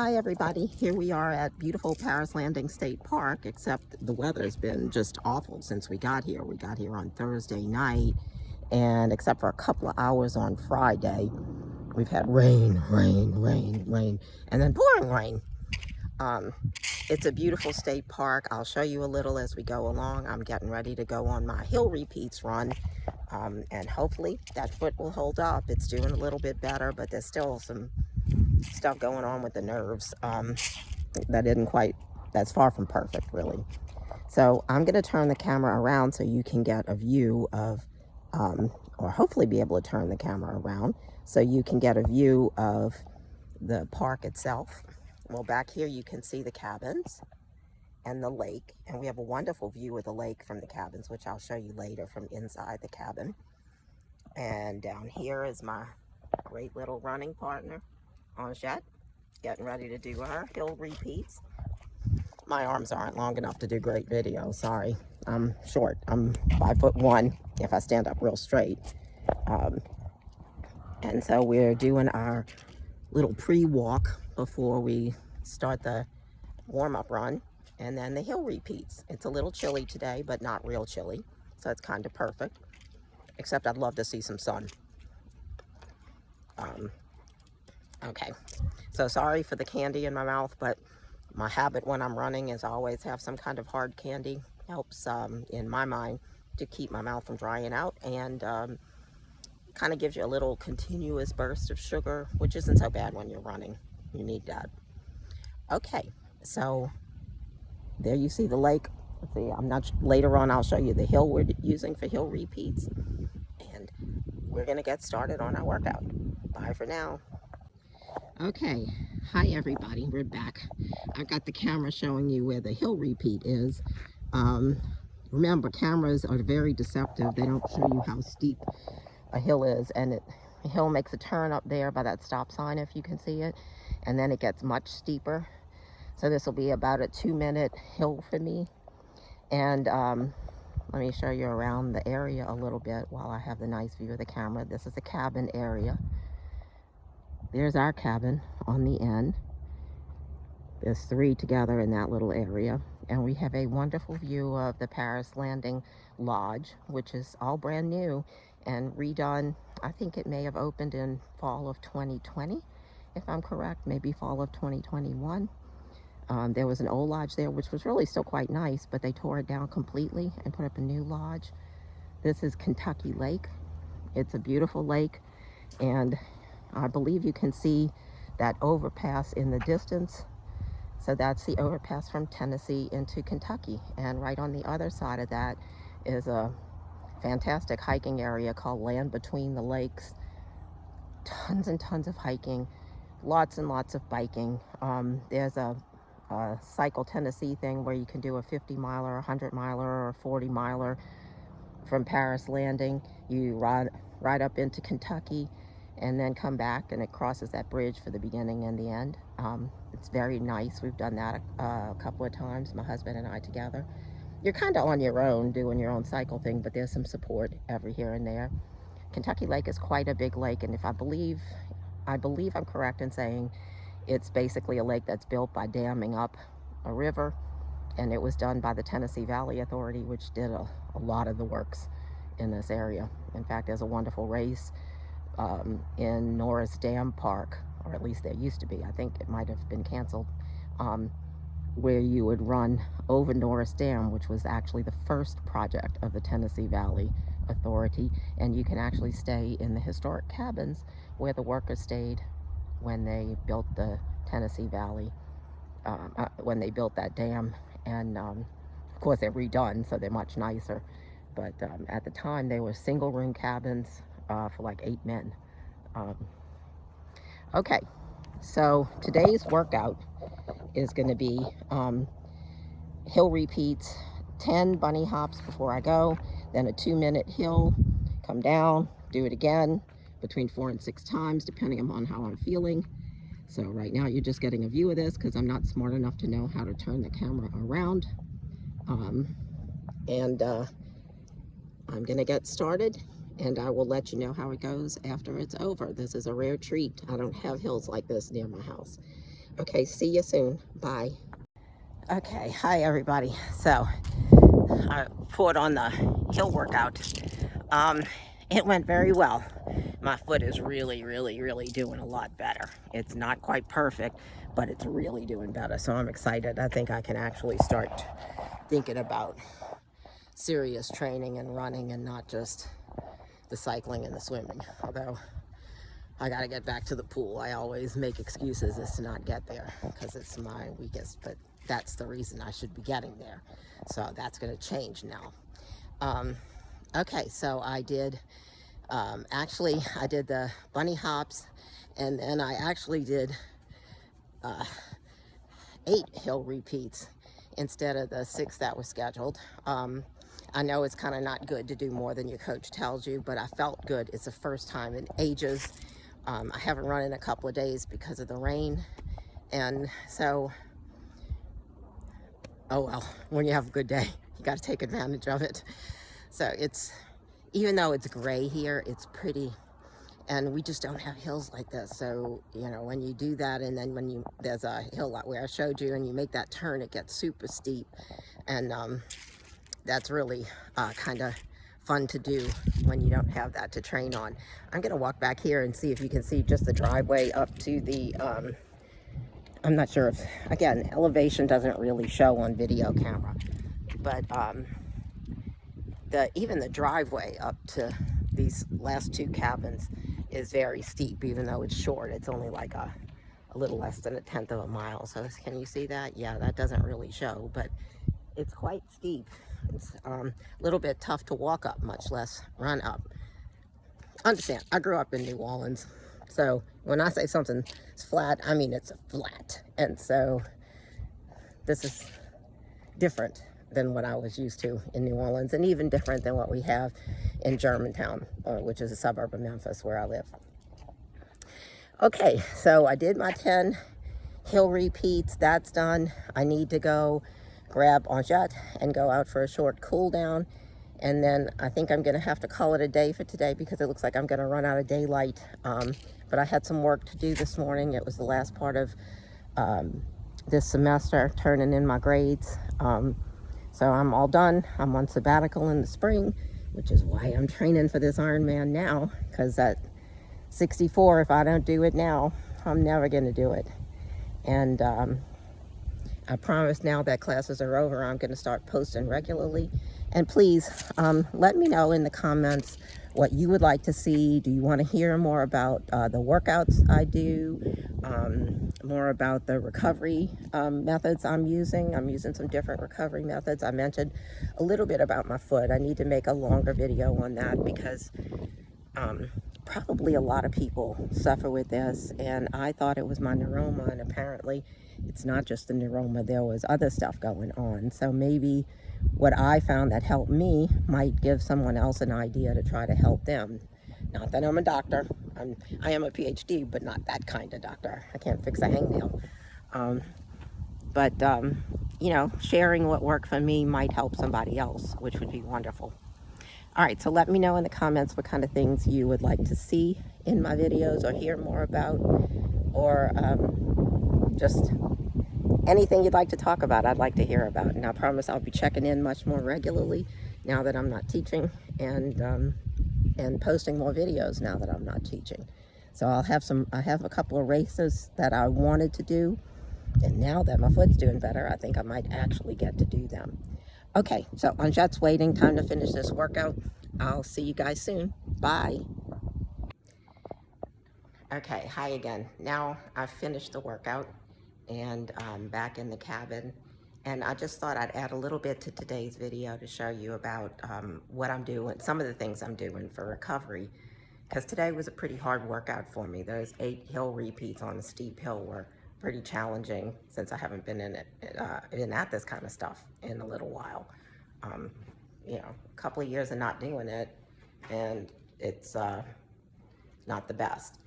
Hi everybody, here we are at beautiful Paris Landing State Park, except the weather's been just awful since we got here. We got here on Thursday night, and except for a couple of hours on Friday, we've had rain, and then pouring rain. Um, it's a beautiful state park. I'll show you a little as we go along. I'm getting ready to go on my hill repeats run, and hopefully that foot will hold up. It's doing a little bit better, but there's still some stuff going on with the nerves that's far from perfect, really. So I'm going to turn the camera around so you can get a view of, or hopefully be able to turn the camera around so you can get a view of the park itself. Well, back here you can see the cabins and the lake, and we have a wonderful view of the lake from the cabins, which I'll show you later from inside the cabin. And down here is my great little running partner, Anjette, getting ready to do her hill repeats. My arms aren't long enough to do great video, sorry. I'm short, I'm 5'1" if I stand up real straight. And so we're doing our little pre-walk before we start the warm-up run, and then the hill repeats. It's a little chilly today, but not real chilly, so it's kind of perfect, except I'd love to see some sun. Okay, so sorry for the candy in my mouth, but my habit when I'm running is always have some kind of hard candy. Helps, in my mind, to keep my mouth from drying out, and kind of gives you a little continuous burst of sugar, which isn't so bad when you're running. You need that. Okay, so there you see the lake. Let's see, later on I'll show you the hill we're using for hill repeats, and we're gonna get started on our workout. Bye for now. Okay, hi everybody, we're back. I've got the camera showing you where the hill repeat is. Remember, cameras are very deceptive. They don't show you how steep a hill is, and the hill makes a turn up there by that stop sign, if you can see it, and then it gets much steeper. So this will be about a 2-minute hill for me, and let me show you around the area a little bit while I have the nice view of the camera. This is a cabin area. There's our cabin on the end. There's 3 together in that little area. And we have a wonderful view of the Paris Landing Lodge, which is all brand new and redone. I think it may have opened in fall of 2020, if I'm correct, maybe fall of 2021. There was an old lodge there, which was really still quite nice, but they tore it down completely and put up a new lodge. This is Kentucky Lake. It's a beautiful lake, and I believe you can see that overpass in the distance. So that's the overpass from Tennessee into Kentucky. And right on the other side of that is a fantastic hiking area called Land Between the Lakes. Tons and tons of hiking, lots and lots of biking. There's a Cycle Tennessee thing where you can do a 50-miler, a 100-miler, or a 40-miler from Paris Landing. You ride up into Kentucky and then come back, and it crosses that bridge for the beginning and the end. It's very nice. We've done that a couple of times, my husband and I together. You're kind of on your own doing your own cycle thing, but there's some support every here and there. Kentucky Lake is quite a big lake, and if I believe I'm correct in saying it's basically a lake that's built by damming up a river, and it was done by the Tennessee Valley Authority, which did a lot of the works in this area. In fact, there's a wonderful race in Norris Dam Park, or at least there used to be. I think it might have been canceled, where you would run over Norris Dam, which was actually the first project of the Tennessee Valley Authority, and you can actually stay in the historic cabins where the workers stayed when they built the Tennessee Valley, when they built that dam. And of course they're redone, so they're much nicer, but at the time they were single room cabins for like 8 men. Okay, so today's workout is going to be hill repeats, 10 bunny hops before I go, then a 2-minute hill, come down, do it again between 4 and 6 times depending upon how I'm feeling. So right now you're just getting a view of this because I'm not smart enough to know how to turn the camera around. I'm gonna get started, and I will let you know how it goes after it's over. This is a rare treat. I don't have hills like this near my house. Okay, see you soon. Bye. Okay, hi everybody. So I put on the hill workout. Um, it went very well. My foot is really, really, really doing a lot better. It's not quite perfect, but it's really doing better. So I'm excited. I think I can actually start thinking about serious training and running and not just the cycling and the swimming. Although I got to get back to the pool. I always make excuses as to not get there because it's my weakest, but that's the reason I should be getting there. So that's going to change now. Okay, so I did, I did the bunny hops, and then I actually did 8 hill repeats instead of the 6 that was scheduled. I know it's kind of not good to do more than your coach tells you, but I felt good. It's the first time in ages. I haven't run in a couple of days because of the rain, and so, oh well, when you have a good day, you got to take advantage of it. So it's, even though it's gray here, it's pretty, and we just don't have hills like this. So, you know, when you do that, and then when there's a hill like where I showed you, and you make that turn, it gets super steep, and that's really kind of fun to do when you don't have that to train on. I'm gonna walk back here and see if you can see just the driveway up to the, I'm not sure if, again, elevation doesn't really show on video camera, but even the driveway up to these last 2 cabins is very steep, even though it's short. It's only like a little less than 1/10 of a mile. So can you see that? Yeah, that doesn't really show, but it's quite steep. It's a little bit tough to walk up, much less run up. Understand, I grew up in New Orleans, so when I say something is flat, I mean it's flat. And so this is different than what I was used to in New Orleans, and even different than what we have in Germantown, which is a suburb of Memphis where I live. Okay, so I did my 10 hill repeats. That's done. I need to go grab Angette and go out for a short cool down, and then I think I'm gonna have to call it a day for today because it looks like I'm gonna run out of daylight. But I had some work to do this morning. It was the last part of this semester, turning in my grades. So I'm all done. I'm on sabbatical in the spring, which is why I'm training for this Ironman now, because at 64, if I don't do it now, I'm never going to do it. And I promise now that classes are over, I'm going to start posting regularly. And please let me know in the comments what you would like to see. Do you want to hear more about the workouts I do? More about the recovery methods I'm using. I'm using some different recovery methods. I mentioned a little bit about my foot. I need to make a longer video on that because probably a lot of people suffer with this, and I thought it was my neuroma, and apparently it's not just the neuroma. There was other stuff going on. So maybe what I found that helped me might give someone else an idea to try to help them. Not that I'm a doctor. I am a PhD, but not that kind of doctor. I can't fix a hangnail. But you know, sharing what worked for me might help somebody else, which would be wonderful. All right, so let me know in the comments what kind of things you would like to see in my videos or hear more about, or just anything you'd like to talk about, I'd like to hear about. And I promise I'll be checking in much more regularly now that I'm not teaching, and posting more videos now that I'm not teaching. So I have a couple of races that I wanted to do, and now that my foot's doing better, I think I might actually get to do them. Okay, so Anjette's waiting. Time to finish this workout. I'll see you guys soon. Bye. Okay, hi again. Now I've finished the workout, and I'm back in the cabin. And I just thought I'd add a little bit to today's video to show you about what I'm doing, some of the things I'm doing for recovery. Because today was a pretty hard workout for me. Those 8 hill repeats on the steep hill were pretty challenging since I haven't been been at this kind of stuff in a little while. You know, a couple of years of not doing it, and it's not the best.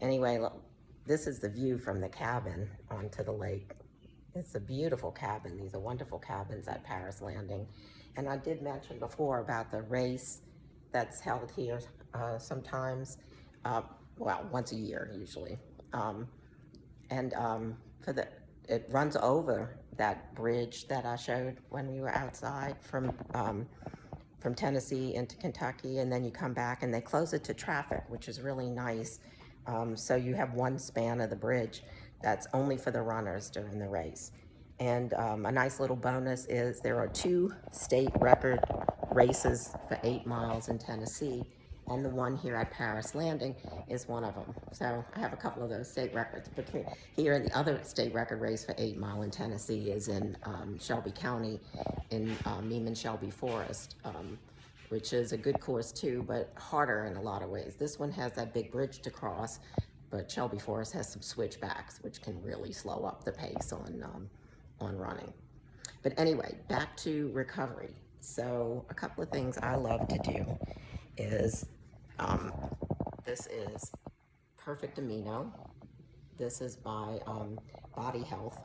Anyway, look, this is the view from the cabin onto the lake. It's a beautiful cabin. These are wonderful cabins at Paris Landing. And I did mention before about the race that's held here sometimes, well, once a year usually. And for the, it runs over that bridge that I showed when we were outside from Tennessee into Kentucky, and then you come back and they close it to traffic, which is really nice. So you have one span of the bridge that's only for the runners during the race. And a nice little bonus is there are 2 state record races for 8 miles in Tennessee, and the one here at Paris Landing is one of them. So I have a couple of those state records. But here, the other state record race for 8 Mile in Tennessee is in Shelby County in Neiman Shelby Forest, which is a good course too, but harder in a lot of ways. This one has that big bridge to cross, but Shelby Forest has some switchbacks, which can really slow up the pace on running. But anyway, back to recovery. So a couple of things I love to do is, this is Perfect Amino. This is by Body Health.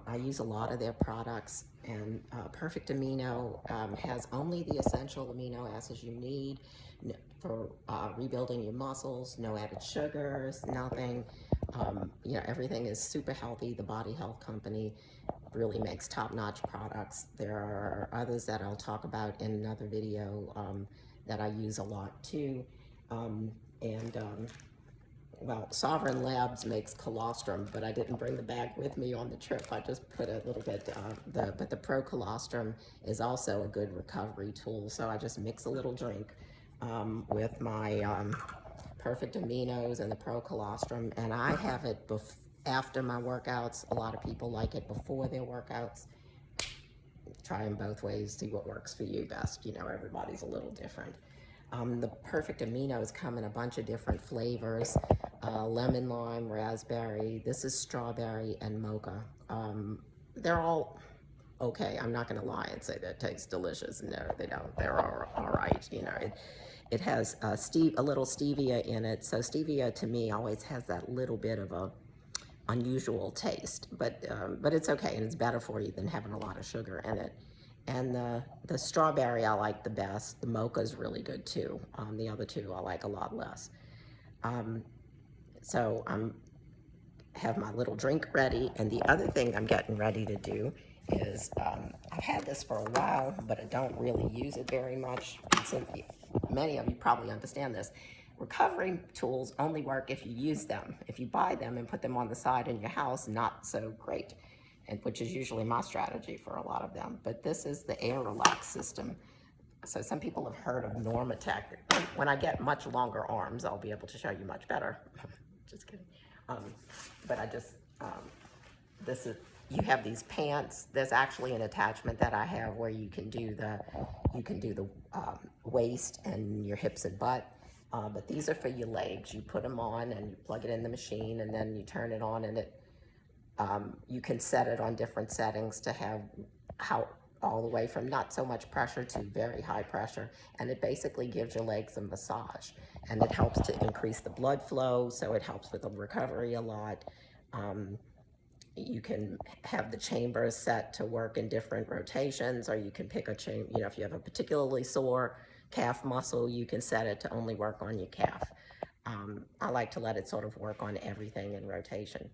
I use a lot of their products, and Perfect Amino has only the essential amino acids you need for rebuilding your muscles, no added sugars, nothing. You know, everything is super healthy. The Body Health company really makes top-notch products. There are others that I'll talk about in another video that I use a lot too. Well, Sovereign Labs makes colostrum, but I didn't bring the bag with me on the trip. I just put a little bit, but the Pro Colostrum is also a good recovery tool. So I just mix a little drink with my Perfect Aminos and the Pro Colostrum, and I have it after my workouts. A lot of people like it before their workouts. Try them both ways, see what works for you best. You know, everybody's a little different. The Perfect Aminos come in a bunch of different flavors, lemon, lime, raspberry. This is strawberry and mocha. They're all okay. I'm not going to lie and say that tastes delicious. No, they don't. They're all right. You know, it has a little stevia in it. So stevia to me always has that little bit of a unusual taste, but it's okay, and it's better for you than having a lot of sugar in it. And the strawberry I like the best. The mocha is really good too. The other two I like a lot less. So have my little drink ready, and the other thing I'm getting ready to do is I've had this for a while, but I don't really use it very much. Since many of you probably understand this. Recovery tools only work if you use them. If you buy them and put them on the side in your house, not so great, and which is usually my strategy for a lot of them. But this is the Air Relax system. So some people have heard of Normatec. When I get much longer arms, I'll be able to show you much better. Just kidding. But I just, this is, you have these pants. There's actually an attachment that I have where you can do the waist and your hips and butt. But these are for your legs. You put them on and you plug it in the machine, and then you turn it on, and it you can set it on different settings to have all the way from not so much pressure to very high pressure, and it basically gives your legs a massage, and it helps to increase the blood flow, so it helps with the recovery a lot. You can have the chambers set to work in different rotations, or you can pick a chamber. You know, if you have a particularly sore calf muscle, you can set it to only work on your calf. I like to let it sort of work on everything in rotation,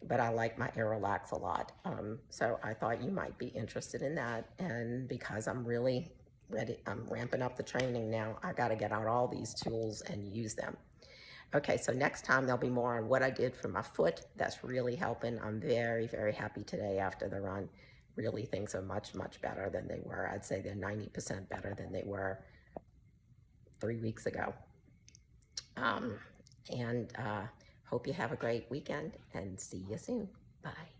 but I like my Air Relax a lot. So I thought you might be interested in that, and because I'm really ready, I'm ramping up the training now, I got to get out all these tools and use them. Okay, so next time there'll be more on what I did for my foot. That's really helping. I'm very, very happy today after the run. Really, things are much, much better than they were. I'd say they're 90% better than they were 3 weeks ago. And hope you have a great weekend, and see you soon. Bye.